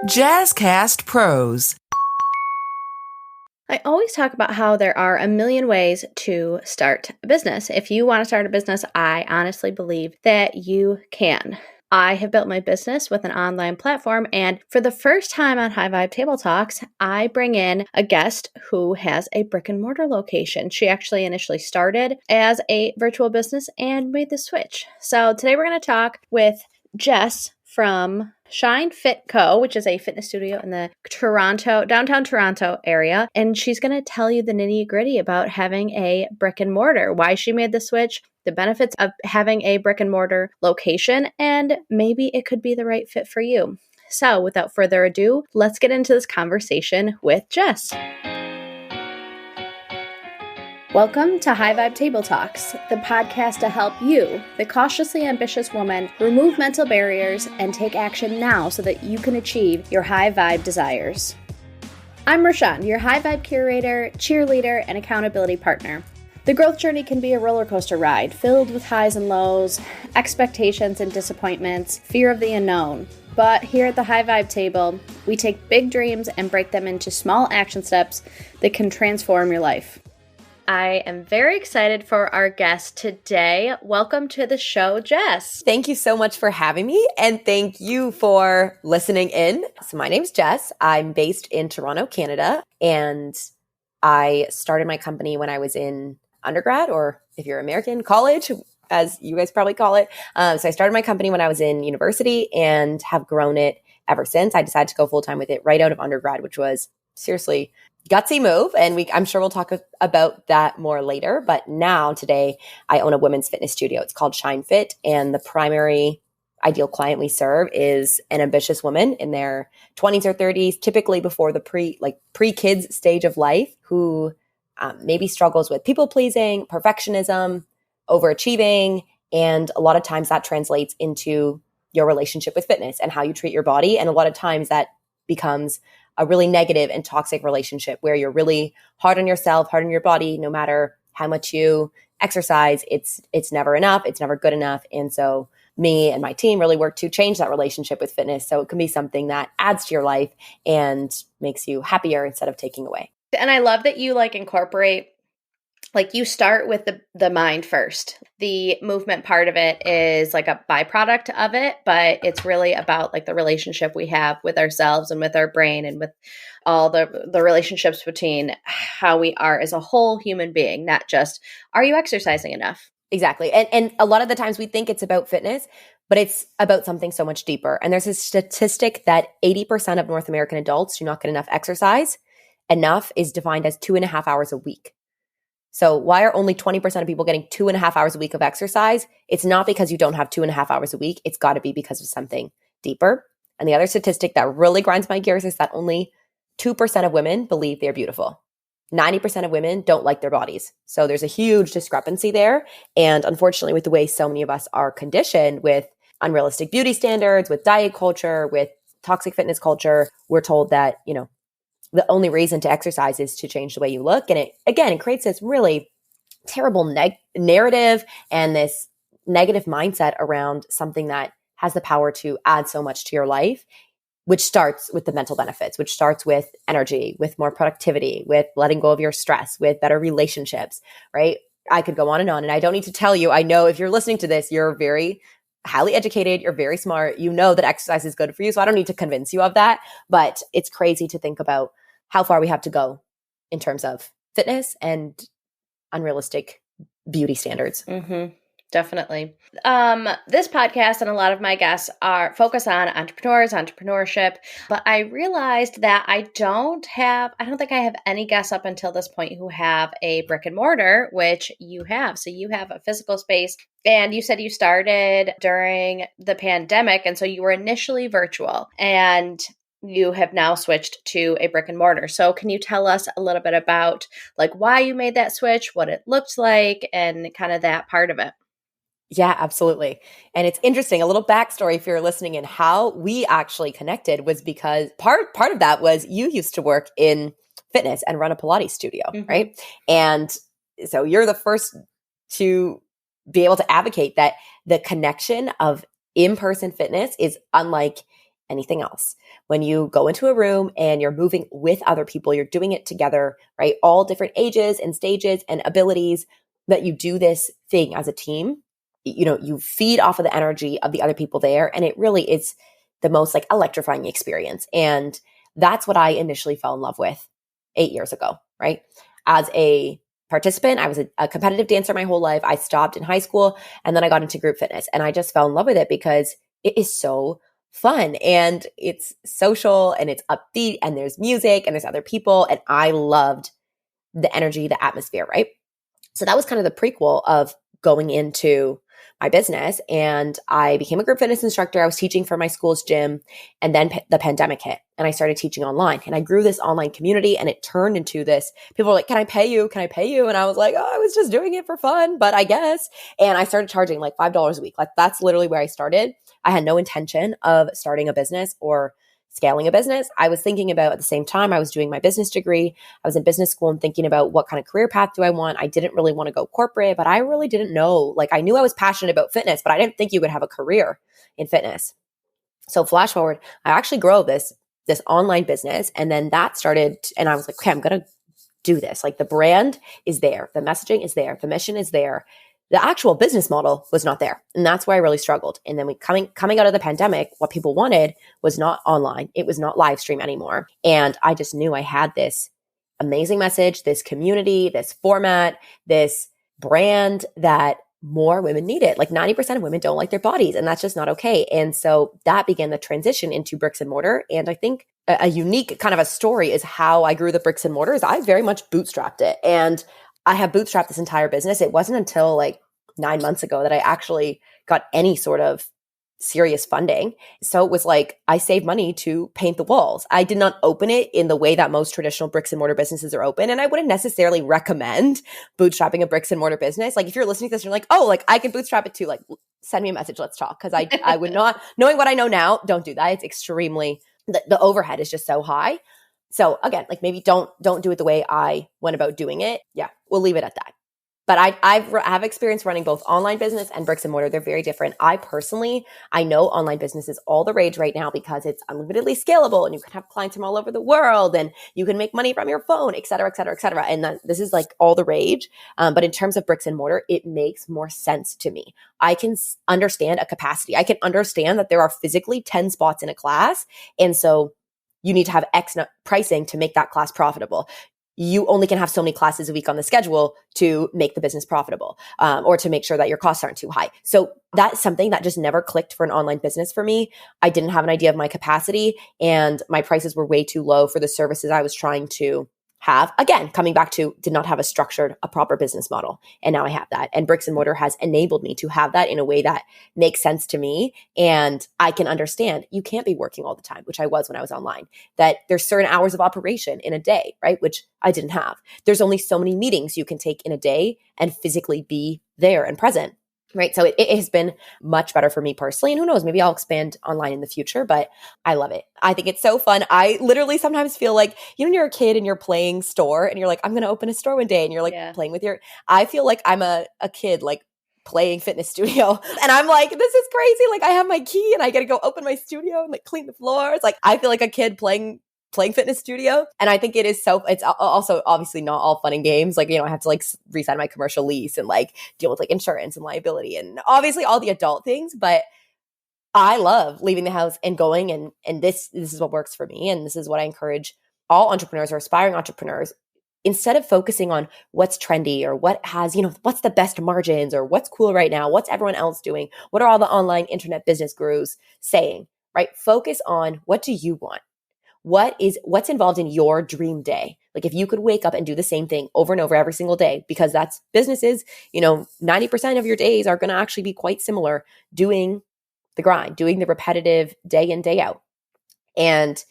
Jazzcast Pros. I always talk about how there are a million ways to start a business. If you want to start a business, I honestly believe that you can. I have built my business with an online platform, and for the first time on High Vibe Table Talks, I bring in a guest who has a brick-and-mortar location. She actually initially started as a virtual business and made the switch. So today we're going to talk with Jess from Shine Fit Co., which is a fitness studio in the downtown Toronto area. And she's going to tell you the nitty gritty about having a brick and mortar, why she made the switch, the benefits of having a brick and mortar location, and maybe it could be the right fit for you. So without further ado, let's get into this conversation with Jess. Welcome to High Vibe Table Talks, the podcast to help you, the cautiously ambitious woman, remove mental barriers and take action now so that you can achieve your high vibe desires. I'm Rashawn, your high vibe curator, cheerleader, and accountability partner. The growth journey can be a roller coaster ride filled with highs and lows, expectations and disappointments, fear of the unknown. But here at the High Vibe Table, we take big dreams and break them into small action steps that can transform your life. I am very excited for our guest today. Welcome to the show, Jess. Thank you so much for having me, and thank you for listening in. So my name's Jess. I'm based in Toronto, Canada, and I started my company when I was in undergrad, or if you're American, college, as you guys probably call it. So I started my company when I was in university and have grown it ever since. I decided to go full-time with it right out of undergrad, which was seriously gutsy move. And I'm sure we'll talk about that more later. But now today I own a women's fitness studio. It's called Shine Fit. And the primary ideal client we serve is an ambitious woman in their 20s or 30s, typically before the pre-kids stage of life, who maybe struggles with people pleasing, perfectionism, overachieving. And a lot of times that translates into your relationship with fitness and how you treat your body. And a lot of times that becomes a really negative and toxic relationship where you're really hard on yourself, hard on your body, no matter how much you exercise, it's never enough. It's never good enough. And so me and my team really work to change that relationship with fitness. So it can be something that adds to your life and makes you happier instead of taking away. And I love that you incorporate, you start with the mind first. The movement part of it is a byproduct of it, but it's really about the relationship we have with ourselves and with our brain and with all the relationships between how we are as a whole human being, not just, are you exercising enough? Exactly. And a lot of the times we think it's about fitness, but it's about something so much deeper. And there's a statistic that 80% of North American adults do not get enough exercise. Enough is defined as 2.5 hours a week. So why are only 20% of people getting 2.5 hours a week of exercise? It's not because you don't have 2.5 hours a week. It's got to be because of something deeper. And the other statistic that really grinds my gears is that only 2% of women believe they're beautiful. 90% of women don't like their bodies. So there's a huge discrepancy there. And unfortunately, with the way so many of us are conditioned with unrealistic beauty standards, with diet culture, with toxic fitness culture, we're told that, the only reason to exercise is to change the way you look. And it creates this really terrible narrative and this negative mindset around something that has the power to add so much to your life, which starts with the mental benefits, which starts with energy, with more productivity, with letting go of your stress, with better relationships, right? I could go on. And I don't need to tell you, I know if you're listening to this, you're very highly educated, you're very smart, you know that exercise is good for you. So I don't need to convince you of that, but it's crazy to think about how far we have to go in terms of fitness and unrealistic beauty standards. Mm-hmm. Definitely. This podcast and a lot of my guests are focused on entrepreneurs, entrepreneurship, but I realized that I don't think I have any guests up until this point who have a brick and mortar, which you have. So you have a physical space, and you said you started during the pandemic. And so you were initially virtual, and you have now switched to a brick and mortar. So can you tell us a little bit about why you made that switch, what it looked like, and kind of that part of it? Yeah, absolutely. And it's interesting, a little backstory if you're listening in, how we actually connected was because part of that was you used to work in fitness and run a Pilates studio, right? And so you're the first to be able to advocate that the connection of in-person fitness is unlike anything else. When you go into a room and you're moving with other people, you're doing it together, right? All different ages and stages and abilities, that you do this thing as a team. You feed off of the energy of the other people there. And it really is the most like electrifying experience. And that's what I initially fell in love with 8 years ago, right? As a participant, I was a competitive dancer my whole life. I stopped in high school and then I got into group fitness, and I just fell in love with it because it is so fun and it's social and it's upbeat and there's music and there's other people. And I loved the energy, the atmosphere, right? So that was kind of the prequel of going into my business. And I became a group fitness instructor. I was teaching for my school's gym. And then the pandemic hit and I started teaching online. And I grew this online community, and it turned into this. People were like, can I pay you? Can I pay you? And I was like, oh, I was just doing it for fun, but I guess. And I started charging like $5 a week. Like that's literally where I started. I had no intention of starting a business or scaling a business. I was thinking about, at the same time, I was doing my business degree. I was in business school and thinking about what kind of career path do I want. I didn't really want to go corporate, but I really didn't know. Like I knew I was passionate about fitness, but I didn't think you could have a career in fitness. So flash forward, I actually grow this online business, and then that started, and I was like, okay, I'm going to do this. Like the brand is there, the messaging is there, the mission is there. The actual business model was not there. And that's where I really struggled. And then coming out of the pandemic, what people wanted was not online. It was not live stream anymore. And I just knew I had this amazing message, this community, this format, this brand that more women need it. Like 90% of women don't like their bodies, and that's just not okay. And so that began the transition into bricks and mortar. And I think a unique kind of a story is how I grew the bricks and mortar is I very much bootstrapped it. And I have bootstrapped this entire business. It wasn't until like 9 months ago that I actually got any sort of serious funding. So it was like I saved money to paint the walls. I did not open it in the way that most traditional bricks and mortar businesses are open. And I wouldn't necessarily recommend bootstrapping a bricks and mortar business. Like if you're listening to this, and you're like, oh, like I can bootstrap it too. Like send me a message. Let's talk. Because I would not, knowing what I know now, don't do that. It's extremely, the overhead is just so high. So again, like maybe don't do it the way I went about doing it. Yeah, we'll leave it at that. But I have experience running both online business and bricks and mortar. They're very different. I know online business is all the rage right now because it's unlimitedly scalable and you can have clients from all over the world and you can make money from your phone, et cetera, et cetera, et cetera. And this is like all the rage. But in terms of bricks and mortar, it makes more sense to me. I can understand a capacity. I can understand that there are physically 10 spots in a class. And so you need to have X pricing to make that class profitable. You only can have so many classes a week on the schedule to make the business profitable, or to make sure that your costs aren't too high. So that's something that just never clicked for an online business for me. I didn't have an idea of my capacity, and my prices were way too low for the services I was trying to have. Again, coming back to did not have a proper business model. And now I have that. And bricks and mortar has enabled me to have that in a way that makes sense to me. And I can understand you can't be working all the time, which I was when I was online, that there's certain hours of operation in a day, right? Which I didn't have. There's only so many meetings you can take in a day and physically be there and present. Right. So it has been much better for me personally. And who knows, maybe I'll expand online in the future, but I love it. I think it's so fun. I literally sometimes feel like, when you're a kid and you're playing store and you're like, I'm going to open a store one day, and you're like playing with I feel like I'm a kid, like playing fitness studio. And I'm like, this is crazy. Like I have my key and I got to go open my studio and like clean the floors. Like I feel like a kid playing fitness studio. And I think it's also obviously not all fun and games. Like, I have to like resign my commercial lease and like deal with like insurance and liability and obviously all the adult things. But I love leaving the house and going, and this is what works for me. And this is what I encourage all entrepreneurs or aspiring entrepreneurs. Instead of focusing on what's trendy or what has, what's the best margins or what's cool right now, what's everyone else doing, what are all the online internet business gurus saying, right? Focus on what do you want? What's involved in your dream day? Like if you could wake up and do the same thing over and over every single day, because that's businesses, 90% of your days are going to actually be quite similar, doing the grind, doing the repetitive day in, day out. And,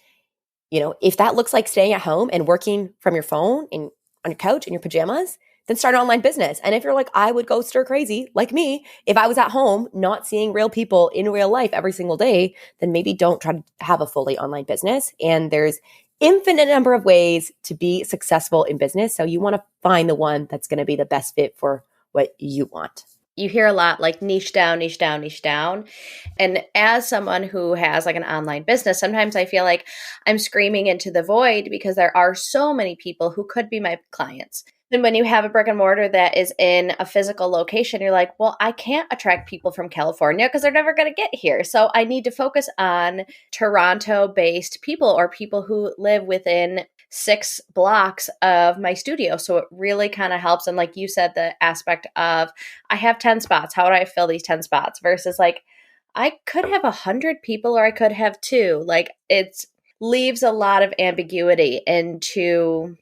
if that looks like staying at home and working from your phone and on your couch in your pajamas, then start an online business. And if you're like, I would go stir crazy like me, if I was at home, not seeing real people in real life every single day, then maybe don't try to have a fully online business. And there's infinite number of ways to be successful in business. So you want to find the one that's going to be the best fit for what you want. you hear a lot like niche down, niche down, niche down. And as someone who has like an online business, sometimes I feel like I'm screaming into the void because there are so many people who could be my clients. And when you have a brick and mortar that is in a physical location, you're like, well, I can't attract people from California because they're never going to get here. So I need to focus on Toronto based people or people who live within 6 blocks of my studio. So it really kind of helps. And like you said, the aspect of I have 10 spots. How do I fill these 10 spots versus like I could have 100 people or I could have 2. Like it leaves a lot of ambiguity into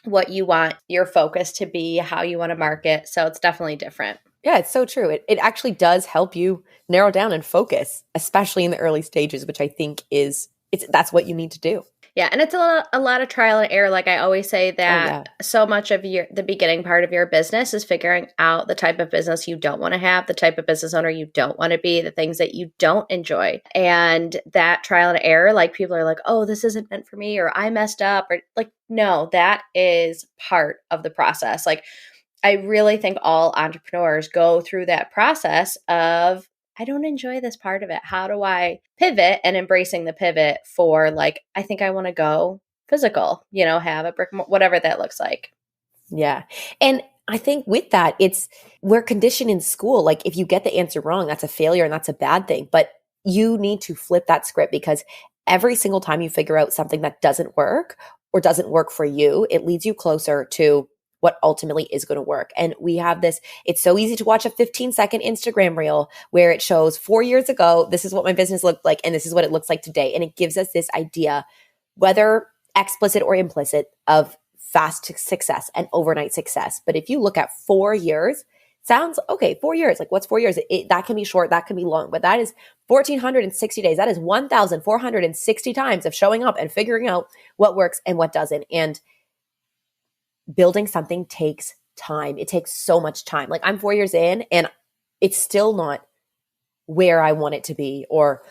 what you want your focus to be, how you want to market. So it's definitely different. Yeah, it's so true. It actually does help you narrow down and focus, especially in the early stages, which I think that's what you need to do. Yeah, and it's a lot of trial and error. Like I always say that so much of the beginning part of your business is figuring out the type of business you don't want to have, the type of business owner you don't want to be, the things that you don't enjoy. And that trial and error, like people are like, oh, this isn't meant for me, or I messed up, or like, no, that is part of the process. Like I really think all entrepreneurs go through that process of I don't enjoy this part of it. How do I pivot and embracing the pivot for like, I think I want to go physical, have a brick, whatever that looks like. Yeah. And I think with that, we're conditioned in school. Like if you get the answer wrong, that's a failure and that's a bad thing. But you need to flip that script because every single time you figure out something that doesn't work or doesn't work for you, it leads you closer to what ultimately is going to work. And we have this, it's so easy to watch a 15-second Instagram reel where it shows 4 years ago, this is what my business looked like, and this is what it looks like today. And it gives us this idea, whether explicit or implicit, of fast success and overnight success. But if you look at 4 years, sounds okay, 4 years, like what's 4 years? That can be short, that can be long, but that is 1,460 days. That is 1,460 times of showing up and figuring out what works and what doesn't. And building something takes time. It takes so much time. Like I'm 4 years in and it's still not where I want it to be. Or,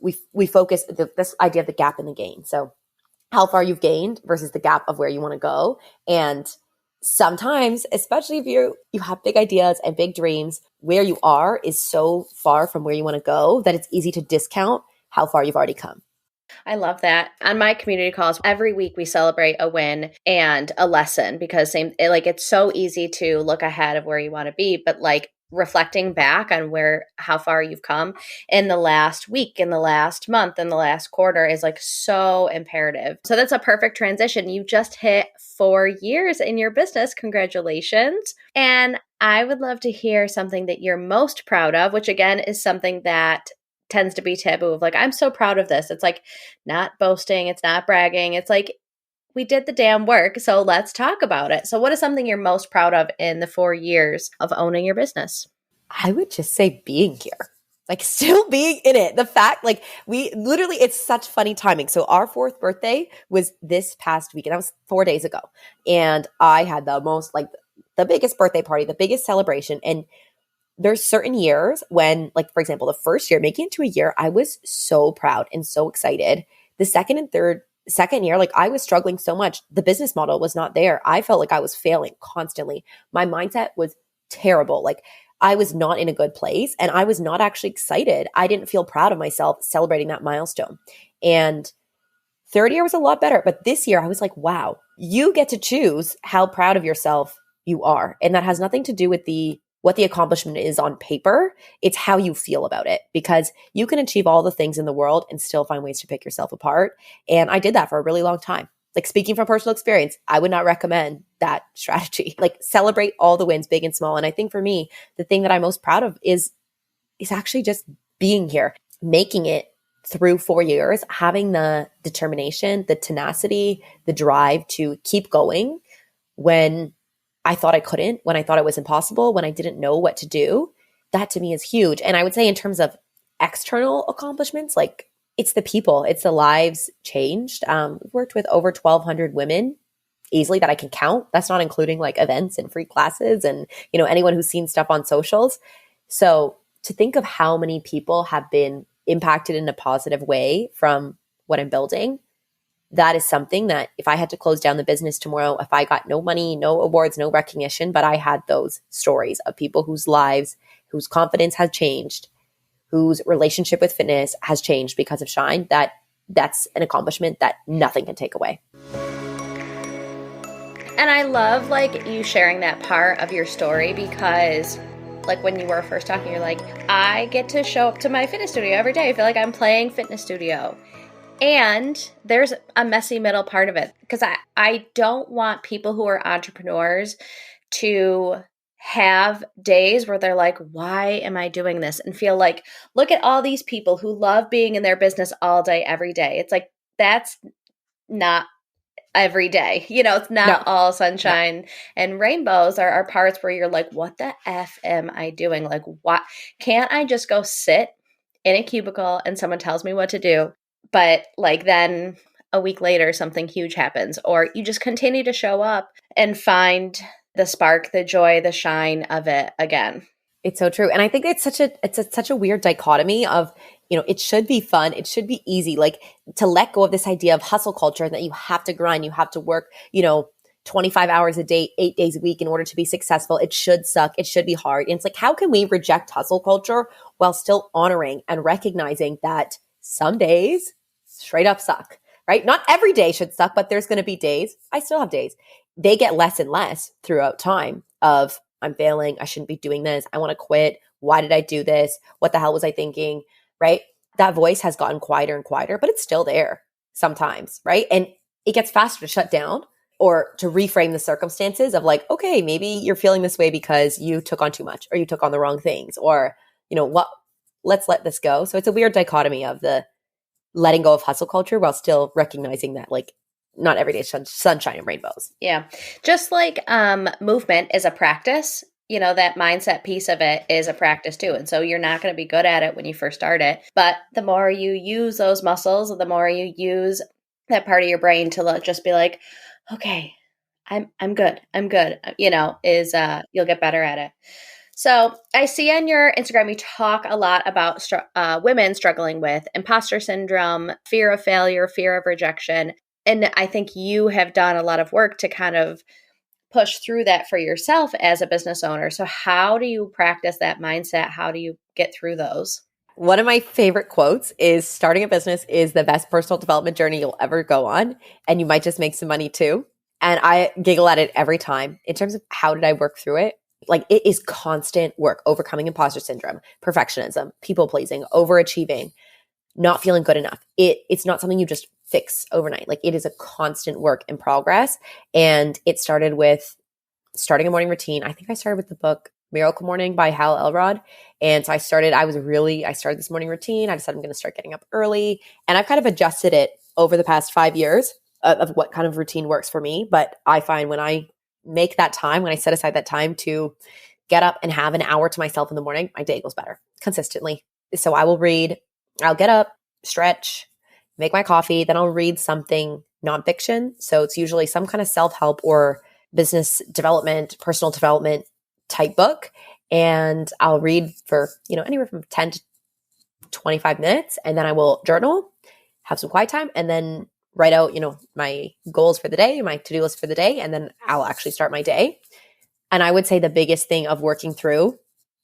we focus this idea of the gap in the gain. So how far you've gained versus the gap of where you want to go. And sometimes, especially if you have big ideas and big dreams, where you are is so far from where you want to go that it's easy to discount how far you've already come. I love that. On my community calls, every week we celebrate a win and a lesson because it's so easy to look ahead of where you want to be, but like reflecting back on how far you've come in the last week, in the last month, in the last quarter is like so imperative. So that's a perfect transition. You just hit 4 years in your business. Congratulations. And I would love to hear something that you're most proud of, which again is something that tends to be taboo of like, I'm so proud of this. It's like not boasting. It's not bragging. It's like, we did the damn work. So let's talk about it. So what is something you're most proud of in the 4 years of owning your business? I would just say being here, like still being in it. The fact, like it's such funny timing. So our 4th birthday was this past week and that was 4 days ago. And I had the biggest birthday party, the biggest celebration. And there's certain years when, like, for example, the first year, making it to a year, I was so proud and so excited. The second year, like I was struggling so much. The business model was not there. I felt like I was failing constantly. My mindset was terrible. Like I was not in a good place and I was not actually excited. I didn't feel proud of myself celebrating that milestone. And third year was a lot better. But this year I was like, wow, you get to choose how proud of yourself you are. And that has nothing to do with what the accomplishment is on paper. It's how you feel about it, because you can achieve all the things in the world and still find ways to pick yourself apart. And I did that for a really long time. Like speaking from personal experience, I would not recommend that strategy. Like celebrate all the wins, big and small. And I think for me, the thing that I'm most proud of is actually just being here, making it through 4 years, having the determination, the tenacity, the drive to keep going when I thought I couldn't, when I thought it was impossible, when I didn't know what to do. That to me is huge. And I would say in terms of external accomplishments, like it's the people, it's the lives changed. We've worked with over 1,200 women easily that I can count. That's not including like events and free classes and, anyone who's seen stuff on socials. So to think of how many people have been impacted in a positive way from what I'm building, that is something that if I had to close down the business tomorrow, if I got no money, no awards, no recognition, but I had those stories of people whose lives, whose confidence has changed, whose relationship with fitness has changed because of Shine, that's an accomplishment that nothing can take away. And I love like you sharing that part of your story because like when you were first talking, you're like, I get to show up to my fitness studio every day. I feel like I'm playing fitness studio. And there's a messy middle part of it because I don't want people who are entrepreneurs to have days where they're like, why am I doing this? And feel like, look at all these people who love being in their business all day, every day. It's like, that's not every day. It's not all sunshine and rainbows. Are parts where you're like, what the F am I doing? Like, what? Can't I just go sit in a cubicle and someone tells me what to do? But like then a week later, something huge happens, or you just continue to show up and find the spark, the joy, the shine of it again. It's so true. And I think it's such a weird dichotomy of, it should be fun. It should be easy, like to let go of this idea of hustle culture and that you have to grind, you have to work, 25 hours a day, 8 days a week in order to be successful. It should suck. It should be hard. And it's like, how can we reject hustle culture while still honoring and recognizing that some days straight up suck, right? Not every day should suck, but there's going to be days. I still have days. They get less and less throughout time of I'm failing. I shouldn't be doing this. I want to quit. Why did I do this? What the hell was I thinking? Right? That voice has gotten quieter and quieter, but it's still there sometimes, right? And it gets faster to shut down or to reframe the circumstances of like, okay, maybe you're feeling this way because you took on too much or you took on the wrong things or, let's let this go. So it's a weird dichotomy of the letting go of hustle culture while still recognizing that like not every day is sunshine and rainbows. Yeah. Just like movement is a practice, that mindset piece of it is a practice too. And so you're not going to be good at it when you first start it. But the more you use those muscles, the more you use that part of your brain to just be like, okay, I'm good. I'm good. You'll get better at it. So I see on your Instagram, you talk a lot about women struggling with imposter syndrome, fear of failure, fear of rejection. And I think you have done a lot of work to kind of push through that for yourself as a business owner. So how do you practice that mindset? How do you get through those? One of my favorite quotes is starting a business is the best personal development journey you'll ever go on. And you might just make some money too. And I giggle at it every time in terms of how did I work through it? Like it is constant work, overcoming imposter syndrome, perfectionism, people pleasing, overachieving, not feeling good enough. It's not something you just fix overnight. Like it is a constant work in progress. And it started with starting a morning routine. I think I started with the book Miracle Morning by Hal Elrod. And so I started this morning routine. I decided I'm going to start getting up early. And I've kind of adjusted it over the past 5 years of what kind of routine works for me. But I find when I make that time, when I set aside that time to get up and have an hour to myself in the morning, my day goes better consistently. So I will read, I'll get up, stretch, make my coffee, then I'll read something nonfiction. So it's usually some kind of self-help or business development, personal development type book. And I'll read for, anywhere from 10 to 25 minutes. And then I will journal, have some quiet time, and then write out, my goals for the day, my to-do list for the day. And then I'll actually start my day. And I would say the biggest thing of working through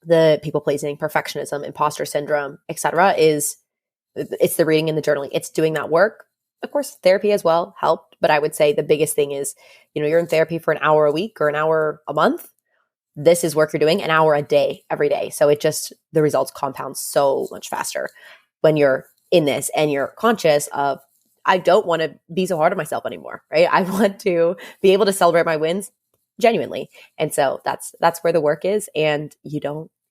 the people pleasing, perfectionism, imposter syndrome, etc., is it's the reading and the journaling. It's doing that work. Of course, therapy as well helped. But I would say the biggest thing is, you're in therapy for an hour a week or an hour a month. This is work you're doing an hour a day, every day. So the results compound so much faster when you're in this and you're conscious of, I don't want to be so hard on myself anymore, right? I want to be able to celebrate my wins genuinely. And so that's where the work is. And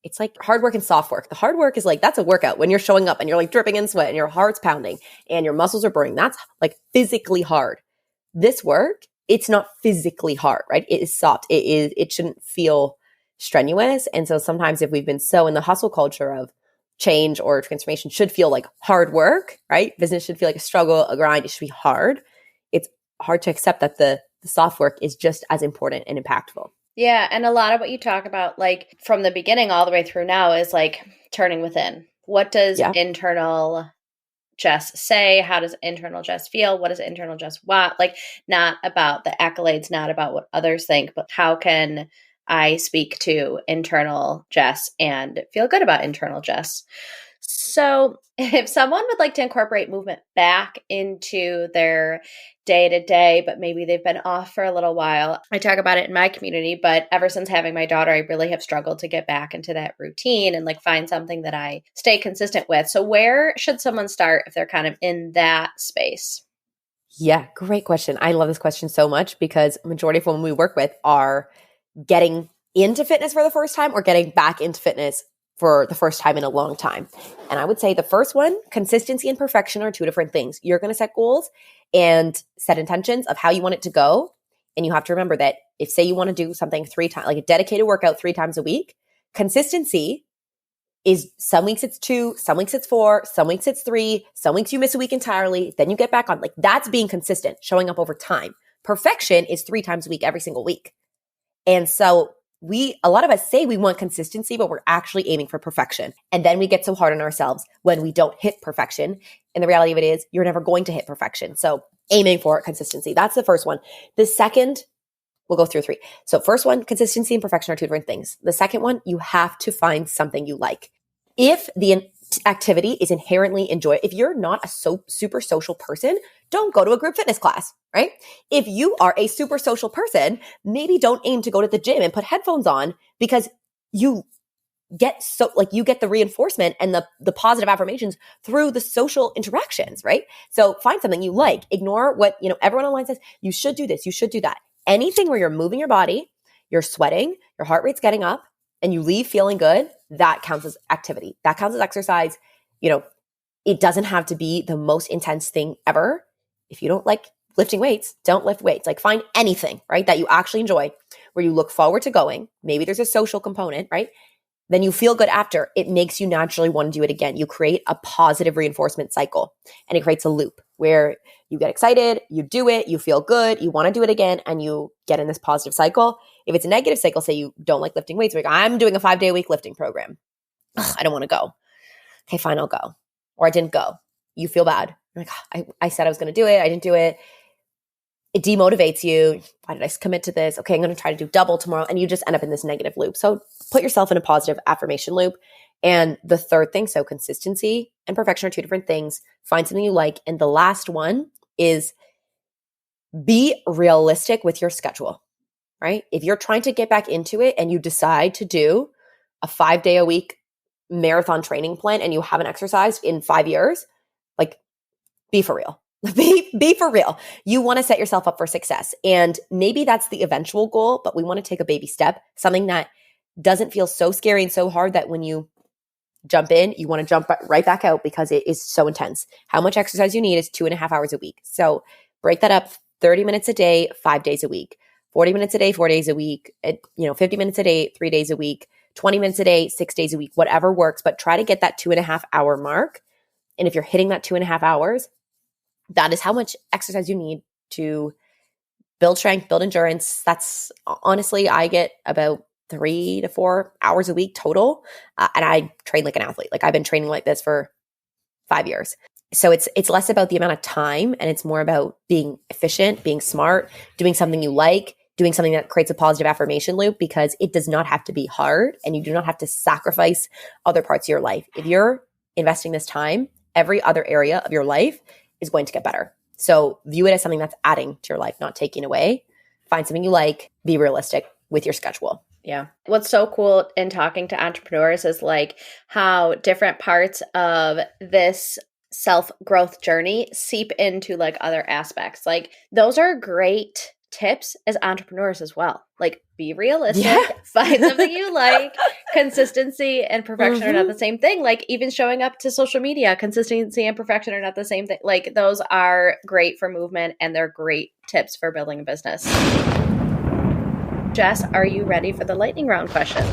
it's like hard work and soft work. The hard work is like, that's a workout when you're showing up and you're like dripping in sweat and your heart's pounding and your muscles are burning. That's like physically hard. This work, it's not physically hard, right? It is soft. It shouldn't feel strenuous. And so sometimes if we've been so in the hustle culture of change or transformation should feel like hard work, right? Business should feel like a struggle, a grind. It should be hard. It's hard to accept that the soft work is just as important and impactful. Yeah. And a lot of what you talk about, like from the beginning all the way through now, is like turning within. What does internal Jess say? How does internal Jess feel? What does internal Jess want? Like, not about the accolades, not about what others think, but how can I speak to internal Jess and feel good about internal Jess? So if someone would like to incorporate movement back into their day-to-day, but maybe they've been off for a little while, I talk about it in my community, but ever since having my daughter, I really have struggled to get back into that routine and like find something that I stay consistent with. So where should someone start if they're kind of in that space? Yeah, great question. I love this question so much because majority of women we work with are getting into fitness for the first time or getting back into fitness for the first time in a long time. And I would say the first one, consistency and perfection are two different things. You're going to set goals and set intentions of how you want it to go. And you have to remember that if, say, you want to do something 3 times, like a dedicated workout 3 times a week, consistency is some weeks it's 2, some weeks it's 4, some weeks it's 3, some weeks you miss a week entirely, then you get back on. Like that's being consistent, showing up over time. Perfection is 3 times a week, every single week. And so a lot of us say we want consistency, but we're actually aiming for perfection. And then we get so hard on ourselves when we don't hit perfection. And the reality of it is you're never going to hit perfection. So aiming for consistency, that's the first one. The second, we'll go through 3. So first one, consistency and perfection are 2 different things. The second one, you have to find something you like. If the activity is inherently enjoyable, if you're not a super social person, don't go to a group fitness class, right? If you are a super social person, maybe don't aim to go to the gym and put headphones on because you get the reinforcement and the positive affirmations through the social interactions, right? So find something you like. Ignore what, everyone online says, you should do this, you should do that. Anything where you're moving your body, you're sweating, your heart rate's getting up, and you leave feeling good, that counts as activity. That counts as exercise. It doesn't have to be the most intense thing ever. If you don't like lifting weights, don't lift weights. Like find anything, right, that you actually enjoy, where you look forward to going. Maybe there's a social component, right? Then you feel good after. It makes you naturally want to do it again. You create a positive reinforcement cycle, and it creates a loop where you get excited, you do it, you feel good, you want to do it again, and you get in this positive cycle. If it's a negative cycle, say you don't like lifting weights, like I'm doing a 5-day-a-week lifting program. Ugh, I don't want to go. Okay, fine, I'll go. Or I didn't go. You feel bad. You're like, I said I was going to do it. I didn't do it. It demotivates you. Why did I commit to this? Okay, I'm going to try to do double tomorrow. And you just end up in this negative loop. So put yourself in a positive affirmation loop. And the third thing, so consistency and perfection are 2 different things. Find something you like. And the last one is be realistic with your schedule, right? If you're trying to get back into it and you decide to do a 5-day-a-week marathon training plan and you haven't exercised in 5 years, like be for real. Be for real. You want to set yourself up for success. And maybe that's the eventual goal, but we want to take a baby step, something that doesn't feel so scary and so hard that when you jump in, you want to jump right back out because it is so intense. How much exercise you need is 2.5 hours a week. So break that up 30 minutes a day, 5 days a week, 40 minutes a day, 4 days a week, 50 minutes a day, 3 days a week, 20 minutes a day, 6 days a week, whatever works, but try to get that 2.5 hour mark. And if you're hitting that 2.5 hours, that is how much exercise you need to build strength, build endurance. That's honestly, I get about 3 to 4 hours a week total. And I train like an athlete. Like I've been training like this for 5 years. So it's less about the amount of time and it's more about being efficient, being smart, doing something you like, doing something that creates a positive affirmation loop, because it does not have to be hard and you do not have to sacrifice other parts of your life. If you're investing this time, every other area of your life is going to get better. So view it as something that's adding to your life, not taking away. Find something you like, be realistic with your schedule. Yeah. What's so cool in talking to entrepreneurs is like how different parts of this self-growth journey seep into like other aspects. Like those are great tips as entrepreneurs as well. Like be realistic, find something you like. Consistency and perfection are not the same thing. Like even showing up to social media, consistency and perfection are not the same thing. Like those are great for movement and they're great tips for building a business. Jess, are you ready for the lightning round questions?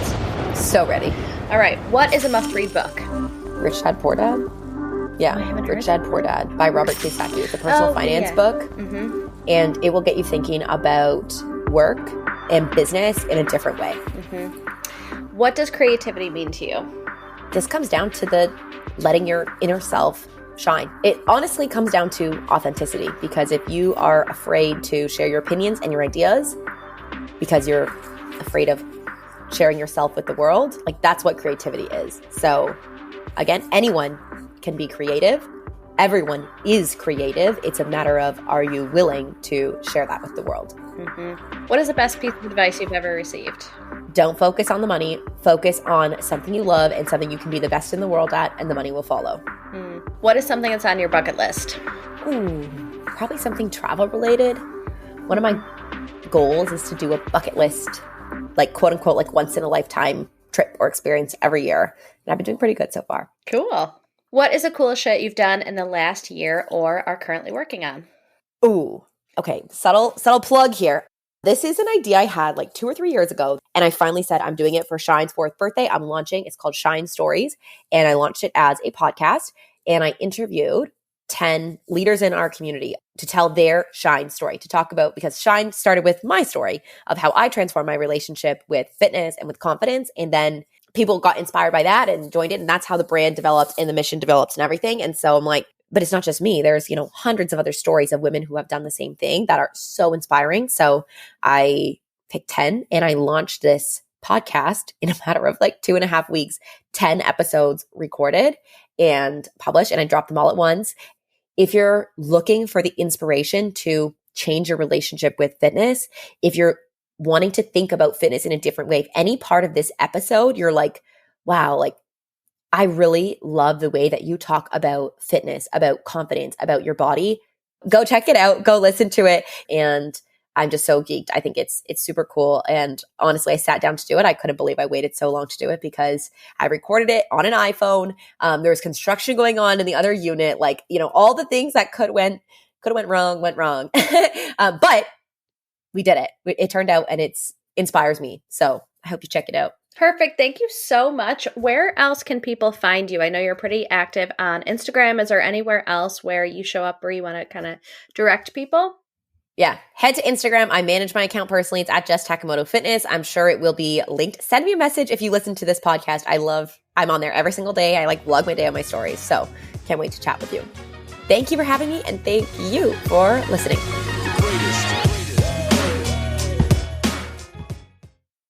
So ready. All right. What is a must-read book? Rich Dad, Poor Dad? Yeah, Rich Dad, Poor Dad by Robert Kiyosaki. It's a personal finance book. And it will get you thinking about work and business in a different way. What does creativity mean to you? This comes down to the letting your inner self shine. It honestly comes down to authenticity, because if you are afraid to share your opinions and your ideas because you're afraid of sharing yourself with the world, like that's what creativity is. So again, anyone can be creative. Everyone is creative. It's a matter of, are you willing to share that with the world? Mm-hmm. What is the best piece of advice you've ever received? Don't focus on the money. Focus on something you love and something you can be the best in the world at, and the money will follow. What is something that's on your bucket list? Probably something travel related. One of my goals is to do a bucket list, like quote unquote, like once in a lifetime trip or experience every year. And I've been doing pretty good so far. Cool. What is the coolest shit you've done in the last year or are currently working on? Ooh, okay. Subtle plug here. This is an idea I had like 2 or 3 years ago. And I finally said, I'm doing it for Shine's 4th birthday. I'm launching. It's called Shine Stories. And I launched it as a podcast. And I interviewed 10 leaders in our community to tell their Shine story, to talk about, because Shine started with my story of how I transformed my relationship with fitness and with confidence. And then people got inspired by that and joined it. And that's how the brand developed and the mission develops and everything. And so I'm like, but it's not just me. There's, hundreds of other stories of women who have done the same thing that are so inspiring. So I picked 10 and I launched this podcast in a matter of like 2.5 weeks, 10 episodes recorded and published, and I dropped them all at once. If you're looking for the inspiration to change your relationship with fitness, if you're wanting to think about fitness in a different way, if any part of this episode, you're like, wow, like I really love the way that you talk about fitness, about confidence, about your body, go check it out, go listen to it. And I'm just so geeked. I think it's super cool. And honestly, I sat down to do it. I couldn't believe I waited so long to do it because I recorded it on an iPhone. There was construction going on in the other unit. Like, all the things that could have went wrong, went wrong. But we did it. It turned out, and it inspires me. So I hope you check it out. Perfect. Thank you so much. Where else can people find you? I know you're pretty active on Instagram. Is there anywhere else where you show up where you want to kind of direct people? Yeah. Head to Instagram. I manage my account personally. It's at Jess Takamoto Fitness. I'm sure it will be linked. Send me a message if you listen to this podcast. I'm on there every single day. I vlog my day on my stories. So can't wait to chat with you. Thank you for having me, and thank you for listening.